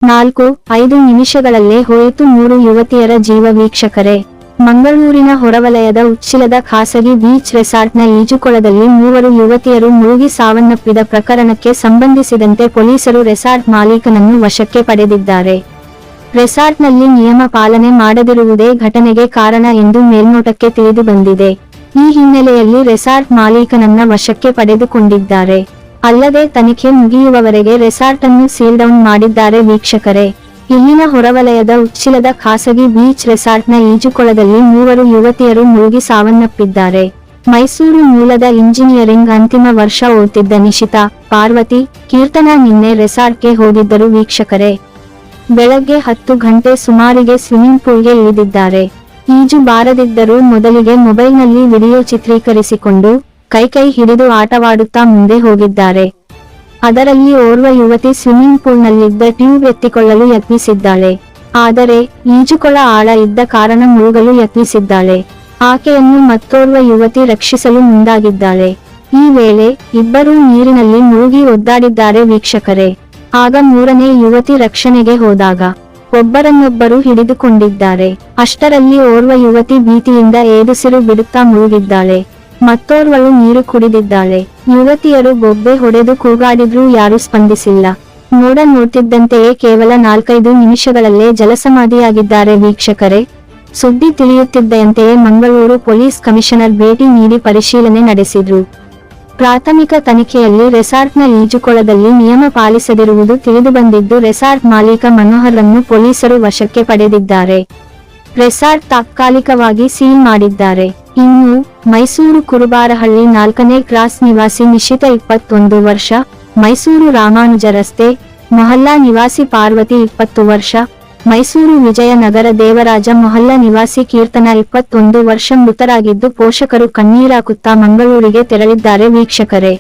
4-5 ನಿಮಿಷಗಳಲ್ಲೇ ಹೋಯಿತು 3 ಯುವತಿಯರ ಜೀವ. ವೀಕ್ಷಕರೇ, ಮಂಗಳೂರಿನ ಹೊರವಲಯದ ಉಚ್ಚಿಲದ ಖಾಸಗಿ ಬೀಚ್ ರೆಸಾರ್ಟ್ನ ಈಜುಕೊಳದಲ್ಲಿ 3 ಯುವತಿಯರು ಮುಳುಗಿ ಸಾವನ್ನಪ್ಪಿದ ಪ್ರಕರಣಕ್ಕೆ ಸಂಬಂಧಿಸಿದಂತೆ ಪೊಲೀಸರು ರೆಸಾರ್ಟ್ ಮಾಲೀಕನನ್ನು ವಶಕ್ಕೆ ಪಡೆದಿದ್ದಾರೆ. ರೆಸಾರ್ಟ್ನಲ್ಲಿ ನಿಯಮ ಪಾಲನೆ ಮಾಡದಿರುವುದೇ ಘಟನೆಗೆ ಕಾರಣ ಎಂದು ಮೇಲ್ನೋಟಕ್ಕೆ ತಿಳಿದುಬಂದಿದೆ. ಈ ಹಿನ್ನೆಲೆಯಲ್ಲಿ ರೆಸಾರ್ಟ್ ಮಾಲೀಕನನ್ನ ವಶಕ್ಕೆ ಪಡೆದುಕೊಂಡಿದ್ದಾರೆ. ಅಲ್ಲದೆ ತನಿಖೆ ಮುಗಿಯುವವರೆಗೆ ರೆಸಾರ್ಟ್ ಅನ್ನು ಸೀಲ್ ಡೌನ್ ಮಾಡಿದ್ದಾರೆ. ವೀಕ್ಷಕರೇ, ಇಲ್ಲಿನ ಹೊರವಲಯದ ಉಚ್ಚಿಲದ ಖಾಸಗಿ ಬೀಚ್ ರೆಸಾರ್ಟ್ನ ಈಜುಕೊಳದಲ್ಲಿ 3 ಯುವತಿಯರು ಮುಳುಗಿ ಸಾವನ್ನಪ್ಪಿದ್ದಾರೆ. ಮೈಸೂರು ಮೂಲದ ಇಂಜಿನಿಯರಿಂಗ್ ಅಂತಿಮ ವರ್ಷ ಓದುತ್ತಿದ್ದ ನಿಶಿತಾ, ಪಾರ್ವತಿ, ಕೀರ್ತನಾ ನಿನ್ನೆ ರೆಸಾರ್ಟ್ಗೆ ಹೋಗಿದ್ದರು. ವೀಕ್ಷಕರೇ, ಬೆಳಗ್ಗೆ 10 ಗಂಟೆ ಸುಮಾರಿಗೆ ಸ್ವಿಮ್ಮಿಂಗ್ ಪೂಲ್ಗೆ ಇಳಿದಿದ್ದಾರೆ. ಈಜು ಬಾರದಿದ್ದರೂ ಮೊದಲಿಗೆ ಮೊಬೈಲ್ನಲ್ಲಿ ವಿಡಿಯೋ ಚಿತ್ರೀಕರಿಸಿಕೊಂಡು ಕೈ ಹಿಡಿದು ಆಟವಾಡುತ್ತಾ ಮುಂದೆ ಹೋಗಿದ್ದಾರೆ. ಅದರಲ್ಲಿ ಓರ್ವ ಯುವತಿ ಸ್ವಿಮ್ಮಿಂಗ್ ಪೂಲ್ನಲ್ಲಿದ್ದ ಟ್ಯೂಬ್ ಎತ್ತಿಕೊಳ್ಳಲು ಯತ್ನಿಸಿದ್ದಾಳೆ. ಆದರೆ ಈಜುಕೊಳ ಆಳ ಇದ್ದ ಕಾರಣ ಮುಳುಗಲು ಯತ್ನಿಸಿದ್ದಾಳೆ. ಆಕೆಯನ್ನು ಮತ್ತೋರ್ವ ಯುವತಿ ರಕ್ಷಿಸಲು ಮುಂದಾಗಿದ್ದಾಳೆ. ಈ ವೇಳೆ ಇಬ್ಬರೂ ನೀರಿನಲ್ಲಿ ಮುಳುಗಿ ಒದ್ದಾಡಿದ್ದಾರೆ. ವೀಕ್ಷಕರೇ, ಆಗ 3ನೇ ಯುವತಿ ರಕ್ಷಣೆಗೆ ಹೋದಾಗ ಒಬ್ಬರನ್ನೊಬ್ಬರು ಹಿಡಿದುಕೊಂಡಿದ್ದಾರೆ. ಅಷ್ಟರಲ್ಲಿ ಓರ್ವ ಯುವತಿ ಭೀತಿಯಿಂದ ಏದುಸಿರು ಬಿಡುತ್ತಾ ಮುಳುಗಿದ್ದಾಳೆ. ಮತ್ತೋರ್ವಳು ನೀರು ಕುಡಿದಿದ್ದಾಳೆ. ಯುವತಿಯರು ಬೊಬ್ಬೆ ಹೊಡೆದು ಕೂಗಾಡಿದ್ರೂ ಯಾರೂ ಸ್ಪಂದಿಸಿಲ್ಲ. ನೋಡ್ತಿದ್ದಂತೆಯೇ ಕೇವಲ 4-5 ನಿಮಿಷಗಳಲ್ಲೇ ಜಲಸಮಾಧಿಯಾಗಿದ್ದಾರೆ. ವೀಕ್ಷಕರೇ, ಸುದ್ದಿ ತಿಳಿಯುತ್ತಿದ್ದಂತೆಯೇ ಮಂಗಳೂರು ಪೊಲೀಸ್ ಕಮಿಷನರ್ ಭೇಟಿ ನೀಡಿ ಪರಿಶೀಲನೆ ನಡೆಸಿದ್ರು. ಪ್ರಾಥಮಿಕ ತನಿಖೆಯಲ್ಲಿ ರೆಸಾರ್ಟ್ನ ಈಜುಕೊಳದಲ್ಲಿ ನಿಯಮ ಪಾಲಿಸದಿರುವುದು ತಿಳಿದುಬಂದಿದ್ದು ರೆಸಾರ್ಟ್ ಮಾಲೀಕ ಮನೋಹರ್ರನ್ನು ಪೊಲೀಸರು ವಶಕ್ಕೆ ಪಡೆದಿದ್ದಾರೆ. ರೆಸಾರ್ಟ್ ತಾತ್ಕಾಲಿಕವಾಗಿ ಸೀಲ್ ಮಾಡಿದ್ದಾರೆ. ಇನ್ನು ಮೈಸೂರು ಕುರುಬಾರಹಳ್ಳಿ 4ನೇ ಕ್ರಾಸ್ ನಿವಾಸಿ ನಿಶಿತಾ 21 ವರ್ಷ, ಮೈಸೂರು ರಾಮಾನುಜ ರಸ್ತೆ ಮೊಹಲ್ಲಾ ನಿವಾಸಿ ಪಾರ್ವತಿ 20 ವರ್ಷ, ಮೈಸೂರು ವಿಜಯನಗರ ದೇವರಾಜ ಮೊಹಲ್ಲಾ ನಿವಾಸಿ ಕೀರ್ತನಾ 21 ವರ್ಷ ಮೃತರಾಗಿದ್ದು ಪೋಷಕರು ಕಣ್ಣೀರಾಕುತ್ತಾ ಮಂಗಳೂರಿಗೆ ತೆರಳಿದ್ದಾರೆ. ವೀಕ್ಷಕರೇ,